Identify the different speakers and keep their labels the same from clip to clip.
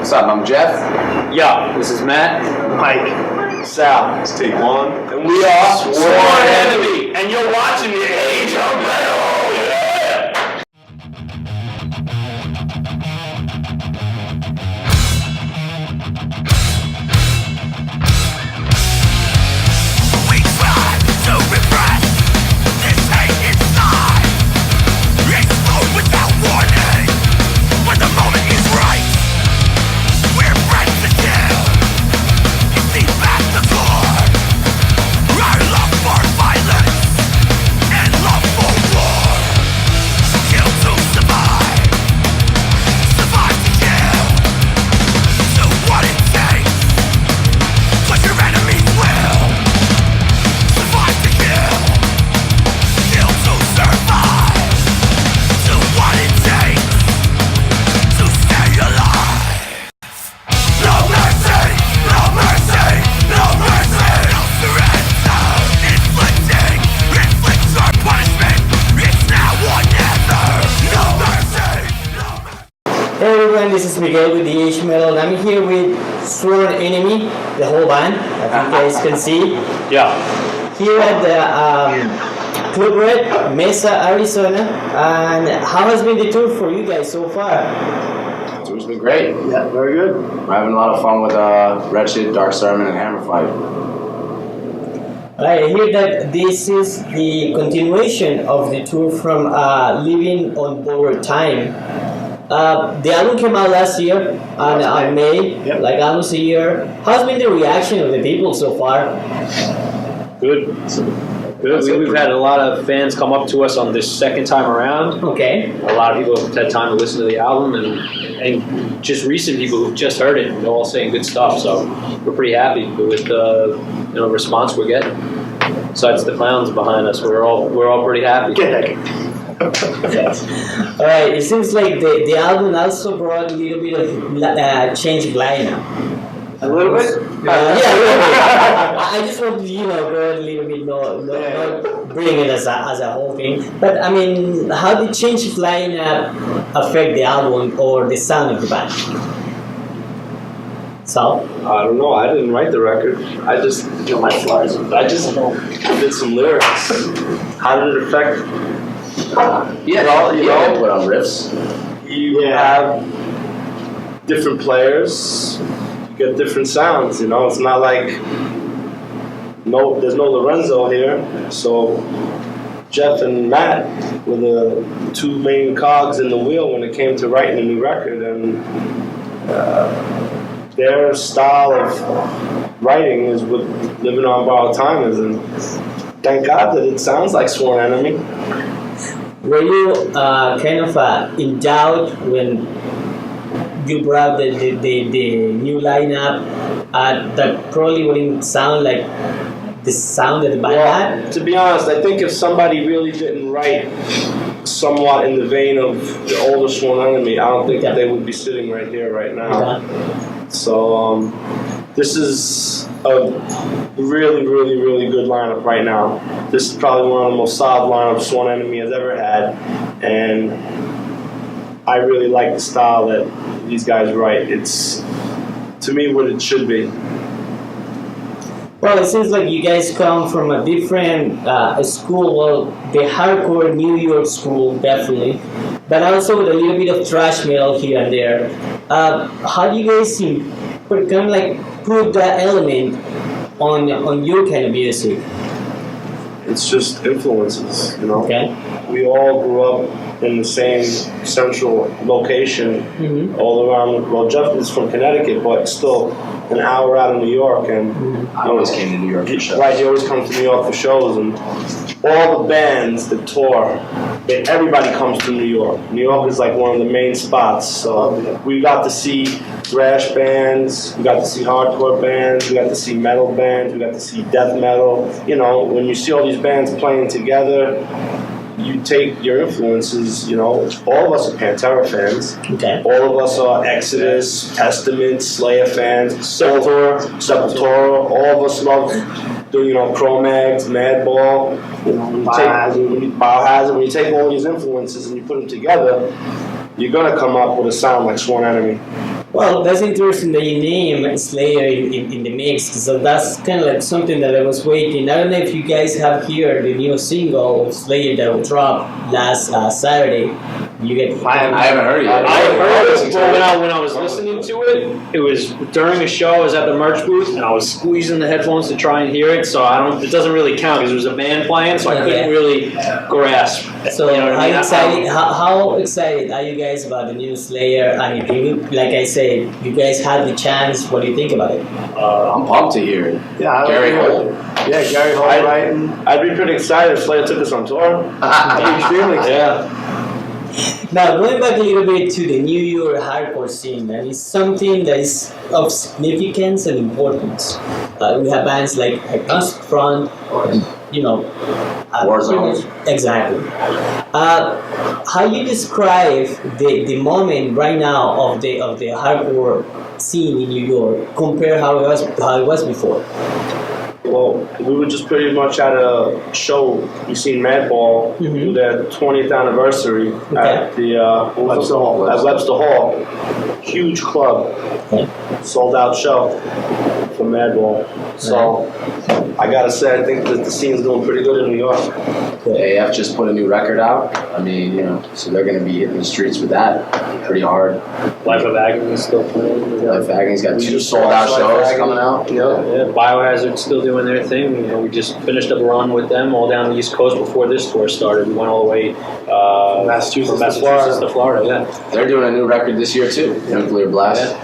Speaker 1: What's up? I'm Jeff.
Speaker 2: Yo, this is Matt.
Speaker 3: Mike. Sal.
Speaker 4: Let's take one.
Speaker 3: And we are
Speaker 2: Sworn Enemy. And you're watching the Age of Metal.
Speaker 5: We try to repress this hate inside. Explode without warning when the moment is right. We're bred to kill. You see past the core. Our love for violence and love for war. Kill to survive. Survive to kill. Do what it takes. 'Cause your enemies will. Survive to kill. Kill to survive. Do what it takes to stay alive. No mercy, no mercy, no mercy. No surrender. Inflict our punishment. It's now or never. No mercy, no mercy.
Speaker 6: Hey everyone, this is Miguel with the Age Metal, and I'm here with Sworn Enemy, the whole band, as you guys can see,
Speaker 2: Yeah.
Speaker 6: here at the Club Red, Mesa, Arizona. And how has been the tour for you guys so far?
Speaker 1: Tour's been great.
Speaker 3: Yeah, very good.
Speaker 1: We're having a lot of fun with Wretched, Dark Sermon, and Hammer Fight.
Speaker 6: I hear that this is the continuation of the tour from Living on Borrowed Time. The album came out last year on May,
Speaker 3: Yep.
Speaker 6: like almost a year. How's been the reaction of the people so far?
Speaker 2: Good. Good. We've had a lot of fans come up to us on this second time around.
Speaker 6: Okay.
Speaker 2: A lot of people have had time to listen to the album, and just recent people who've just heard it, they're all saying good stuff. So we're pretty happy with the response we're getting. Besides the clowns behind us, we're all pretty happy.
Speaker 3: Get that kid.
Speaker 6: All right. It seems like the album also brought a little bit of change of lineup.
Speaker 3: A little bit?
Speaker 6: Yeah, a little bit. I just want to go a little bit not bring it as a whole thing. But I mean, how did change of lineup affect the album or the sound of the band? So.
Speaker 4: I don't know. I didn't write the record. I just
Speaker 3: Get my flyers.
Speaker 4: I just did some lyrics. How did it affect?
Speaker 1: Yeah,
Speaker 4: you
Speaker 1: you
Speaker 4: know,
Speaker 1: put on riffs.
Speaker 4: You have different players. You get different sounds. You know, it's not like there's no Lorenzo here. So Jeff and Matt were the two main cogs in the wheel when it came to writing a new record, and their style of writing is what Living on Borrowed Time is, and thank God that it sounds like Sworn Enemy.
Speaker 6: Were you kind of in doubt when you brought the new lineup that probably wouldn't sound like the sound that the band had?
Speaker 4: To be honest, I think if somebody really didn't write somewhat in the vein of the older Sworn Enemy, I don't think that they would be sitting right here right now. So this is a really, really, really good lineup right now. This is probably one of the most solid lineups Sworn Enemy has ever had, and I really like the style that these guys write. It's, to me, what it should be.
Speaker 6: Well, it seems like you guys come from a different school. Well, the hardcore New York school, definitely, but also with a little bit of thrash metal here and there. How do you guys kind of like put that element on your kind of music?
Speaker 4: It's just influences, you know.
Speaker 6: Okay.
Speaker 4: We all grew up in the same central location, all around. Well, Jeff is from Connecticut, but still an hour out of New York, and
Speaker 1: I always came to New York for shows.
Speaker 4: right, he always comes to New York for shows, and all the bands that tour, everybody comes to New York. New York is like one of the main spots, so we got to see thrash bands, we got to see hardcore bands, we got to see metal bands, we got to see death metal. You know, when you see all these bands playing together, you take your influences, you know, all of us are Pantera fans.
Speaker 6: Okay.
Speaker 4: All of us are Exodus, Testament, Slayer fans, Sepultura. All of us love, Cro-Mags, Madball. Biohazard. When you take all these influences and you put them together, you're gonna come up with a sound like Sworn Enemy.
Speaker 6: Well, that's interesting that you name Slayer in the mix. So that's kind of like something that I was waiting. I don't know if you guys have heard the new single of Slayer that will drop last Saturday. You get.
Speaker 1: I haven't heard it yet.
Speaker 2: I heard it, but when I was listening to it, it was during a show. I was at the merch booth, and I was squeezing the headphones to try and hear it. So it doesn't really count because there was a band playing, so I couldn't really grasp.
Speaker 6: So
Speaker 2: you know what I mean?
Speaker 6: how excited are you guys about the new Slayer? And if you, like I said, you guys had the chance, what do you think about it?
Speaker 1: I'm pumped to hear it.
Speaker 3: Yeah,
Speaker 1: Gary Holt.
Speaker 3: Yeah, Gary Holt writing.
Speaker 4: I'd be pretty excited if Slayer took us on tour.
Speaker 3: Extremely excited.
Speaker 4: Yeah.
Speaker 6: Now, going back a little bit to the New York hardcore scene, and it's something that is of significance and importance. We have bands like Agnostic Front, you know,
Speaker 1: Warzone.
Speaker 6: Exactly. How you describe the moment right now of the hardcore scene in New York compared how it was before?
Speaker 4: Well, we were just pretty much at a show. We seen Madball do their 20th anniversary at the
Speaker 3: Webster Hall.
Speaker 4: At Webster Hall. Huge club, sold out show for Madball. So I gotta say, I think that the scene's doing pretty good in New York.
Speaker 1: AF just put a new record out. I mean, you know, so they're going to be hitting the streets with that pretty hard.
Speaker 2: Life of Agony is still playing.
Speaker 1: Life Agony's got
Speaker 4: We
Speaker 1: 2
Speaker 4: just
Speaker 1: sold out
Speaker 4: watched Life
Speaker 1: shows
Speaker 4: Agony.
Speaker 1: coming out.
Speaker 2: Yeah, Biohazard's still doing their thing. You know, we just finished up a run with them all down the East Coast before this tour started. We went all the way
Speaker 4: Massachusetts
Speaker 2: from
Speaker 4: to
Speaker 2: Massachusetts to Florida. Yeah.
Speaker 1: They're doing a new record this year too, Nuclear Blast.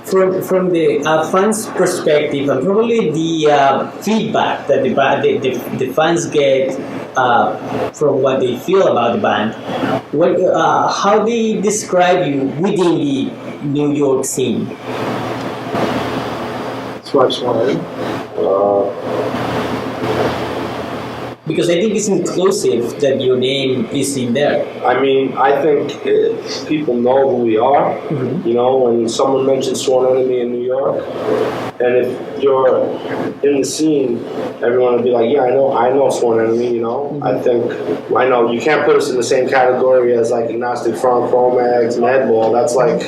Speaker 6: From the fans' perspective, and probably the feedback that the fans get from what they feel about the band, how they describe you within the New York scene?
Speaker 3: Swipes one.
Speaker 6: Because I think it's inclusive that your name is in there.
Speaker 4: I mean, I think people know who we are. You know, when someone mentions Sworn Enemy in New York, and if you're in the scene, everyone will be like, "Yeah, I know Sworn Enemy." You know, I know you can't put us in the same category as like Agnostic Front, Chromags, Madball. That's like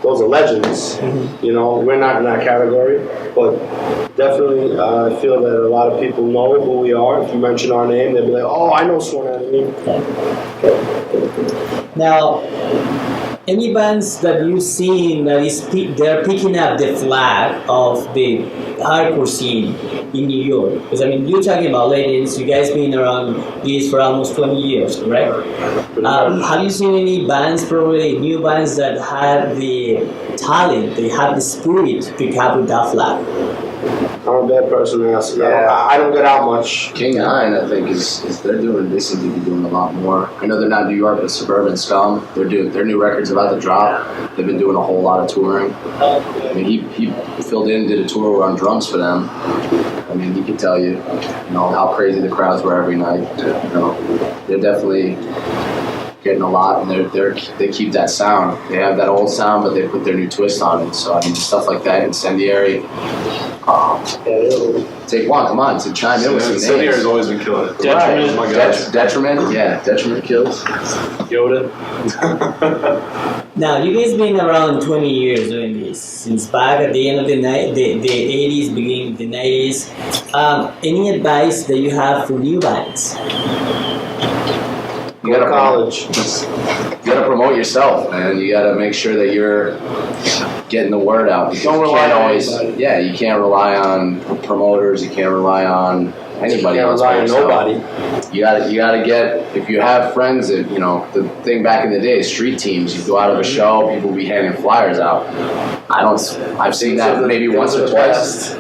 Speaker 4: those are legends. You know, we're not in that category, but definitely I feel that a lot of people know who we are. If you mention our name, they'll be like, "Oh, I know Sworn Enemy."
Speaker 6: Now, any bands that you've seen that they're picking up the flag of the hardcore scene in New York? Because I mean, you're talking about Legends. You guys been around this for almost 20 years, correct? Have you seen any bands, probably new bands that have the talent, they have the spirit to pick up with that flag?
Speaker 4: I'm a bad person to ask. I don't get out much.
Speaker 1: King Nine, I think, is they seem to be doing a lot more. I know they're not New York, but Suburban Scum, their new record's about to drop. They've been doing a whole lot of touring. I mean, he filled in, did a tour on drums for them. I mean, he could tell you know, how crazy the crowds were every night. You know, they're definitely getting a lot, and they keep that sound. They have that old sound, but they put their new twist on it. So I mean, stuff like that, Incendiary. Take one, come on, to chime in with some
Speaker 7: Incendiary's
Speaker 1: names.
Speaker 7: always been killing it.
Speaker 2: Detriment.
Speaker 7: Oh my gosh.
Speaker 1: Detriment, yeah, Detriment kills.
Speaker 2: Yoda.
Speaker 6: Now, you guys been around 20 years doing this, since back at the end of the 80s, beginning of the 90s. Any advice that you have for new bands?
Speaker 1: You gotta
Speaker 4: college.
Speaker 1: You gotta promote yourself, man. You gotta make sure that you're getting the word out. Because
Speaker 3: Don't
Speaker 1: you
Speaker 3: rely
Speaker 1: can't
Speaker 3: on
Speaker 1: always,
Speaker 3: anybody.
Speaker 1: yeah, you can't rely on promoters. You can't rely on anybody
Speaker 4: Can't
Speaker 1: else.
Speaker 4: rely
Speaker 1: but
Speaker 4: on
Speaker 1: yourself.
Speaker 4: nobody.
Speaker 1: You gotta get, if you have friends that, you know, the thing back in the day, street teams, you go out of a show, people will be handing flyers out. I've seen that maybe once or twice.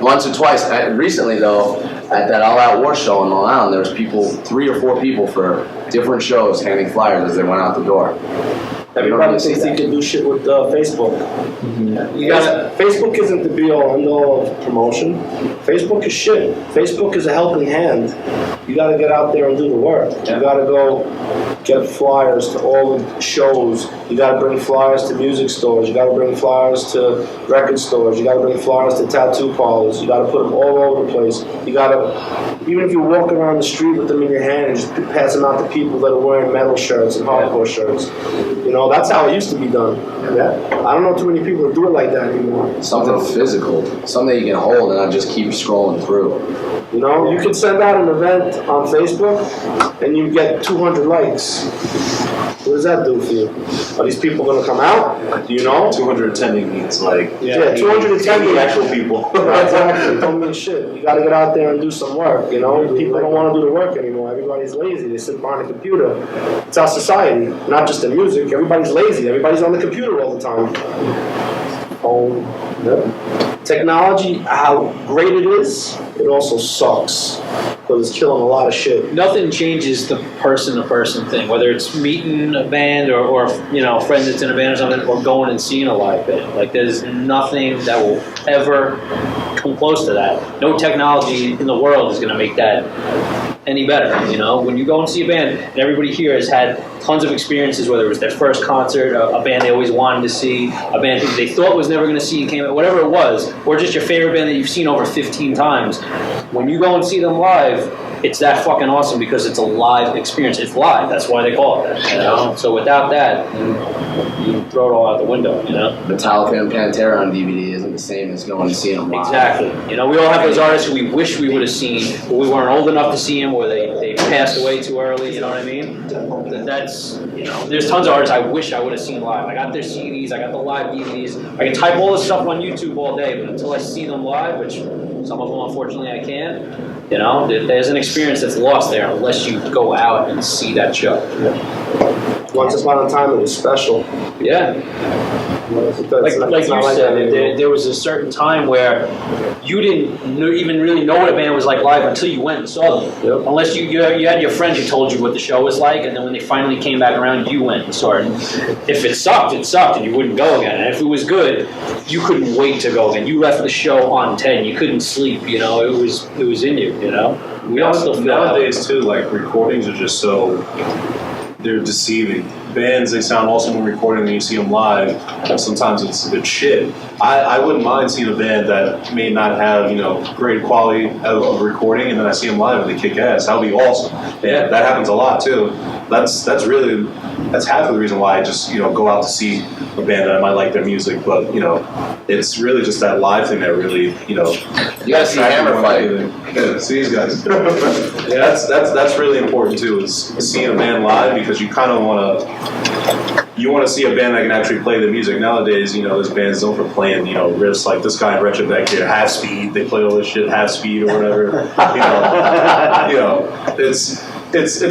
Speaker 1: Once or twice. Recently though, at that All Out War show in Milan, there was 3 or 4 people for different shows handing flyers as they went out the door.
Speaker 4: Everybody thinks they can do shit with Facebook. Facebook isn't the be all end all of promotion. Facebook is shit. Facebook is a helping hand. You gotta get out there and do the work. You gotta go get flyers to all the shows. You got to bring flyers to music stores. You got to bring flyers to record stores. You got to bring flyers to tattoo parlors. You got to put them all over the place. You got to, even if you walk around the street with them in your hand and just pass them out to people that are wearing metal shirts and hardcore shirts. You know, that's how it used to be done. Yeah. I don't know too many people that do it like that anymore.
Speaker 1: Something physical, something you can hold and not just keep scrolling through.
Speaker 4: You know, you could send out an event on Facebook and you get 200 likes. What does that do for you? Are these people going to come out? Do you know?
Speaker 7: 200 attending means like
Speaker 4: Yeah, 200 attending
Speaker 7: actual people.
Speaker 4: Exactly. Don't mean shit. You got to get out there and do some work. You know, people don't want to do the work anymore. Everybody's lazy. They sit behind a computer. It's our society, not just in music. Everybody's lazy. Everybody's on the computer all the time. Technology, how great it is, it also sucks because it's killing a lot of shit.
Speaker 2: Nothing changes the person-to-person thing, whether it's meeting a band or you know, a friend that's in a band or something, or going and seeing a live band. Like, there's nothing that will ever come close to that. No technology in the world is going to make that any better, you know? When you go and see a band, and everybody here has had tons of experiences, whether it was their first concert, a band they always wanted to see, a band who they thought was never going to see and came out, whatever it was, or just your favorite band that you've seen over 15 times. When you go and see them live, it's that fucking awesome because it's a live experience. It's live. That's why they call it that, you know? So without that, you throw it all out the window, you know?
Speaker 1: Metallica and Pantera on DVD isn't the same as going and seeing them live.
Speaker 2: Exactly. You know, we all have those artists who we wish we would have seen, but we weren't old enough to see them, or they passed away too early, you know what I mean? That's, you know, there's tons of artists I wish I would have seen live. I got their CDs, I got the live DVDs. I can type all this stuff on YouTube all day, but until I see them live, which some of them unfortunately I can't, you know, there's an experience that's lost there unless you go out and see that show.
Speaker 4: Once upon a time, it was special.
Speaker 2: Yeah. Like you said, there was a certain time where you didn't even really know what a band was like live until you went and saw them.
Speaker 4: Yep.
Speaker 2: Unless you had your friends who told you what the show was like, and then when they finally came back around, you went and saw it. And if it sucked, and you wouldn't go again. And if it was good, you couldn't wait to go again. You left the show on 10. You couldn't sleep. You know, it was in you. You know, we all still feel
Speaker 7: nowadays too. Like, recordings are just so, they're deceiving. Bands, they sound awesome when recording, and you see them live, and sometimes it's shit. I wouldn't mind seeing a band that may not have, you know, great quality of recording, and then I see them live and they kick ass. That would be awesome. Yeah, that happens a lot too. That's half of the reason why I just, you know, go out to see a band that I might like their music, but, you know, it's really just that live thing that really, you know.
Speaker 1: You gotta see Hammer fight.
Speaker 7: Yeah, see these guys. Yeah, that's really important too, is seeing a band live, because you kind of want to see a band that can actually play the music. Nowadays, you know, there's bands known for playing, you know, riffs like this guy in Wretched back here, half speed. They play all this shit half speed or whatever. You know, it's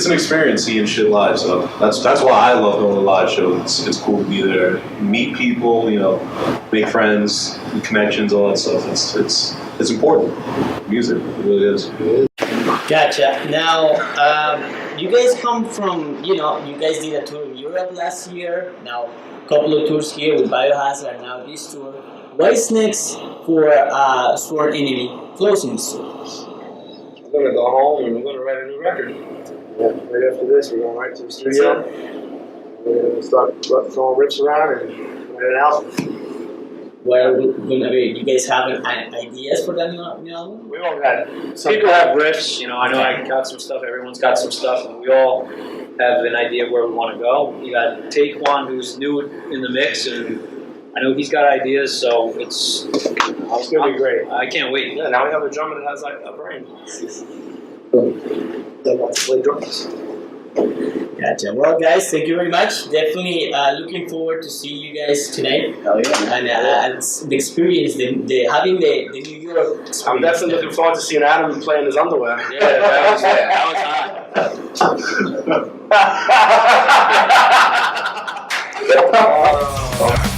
Speaker 7: an experience seeing shit live. So that's why I love going to live shows. It's cool to be there, meet people, you know, make friends, connections, all that stuff. It's important. Music, it really is.
Speaker 6: Gotcha. Now, you guys come from, you know, you guys did a tour in Europe last year. Now, a couple of tours here with Biohazard, and now this tour. What is next for Sword Enemy closing tour?
Speaker 4: We're going to go home and we're going to write a new record. Yeah, right after this, we're going right to the studio. We're going to start throwing riffs around and write an album.
Speaker 6: Well, you guys have ideas for that new album?
Speaker 2: We all got some people have riffs, you know. I know I got some stuff. Everyone's got some stuff, and we all have an idea of where we want to go. You got Taekwon, who's new in the mix, and I know he's got ideas. So it's
Speaker 4: gonna be great.
Speaker 2: I can't wait.
Speaker 4: Yeah, now we have a drummer that has like a brain. That wants to play drums.
Speaker 6: Gotcha. Well, guys, thank you very much. Definitely looking forward to see you guys tonight.
Speaker 1: Hell yeah.
Speaker 6: And the experience, having the New York experience.
Speaker 4: I'm definitely looking forward to seeing Adam play in his underwear.
Speaker 2: Yeah, that was hot.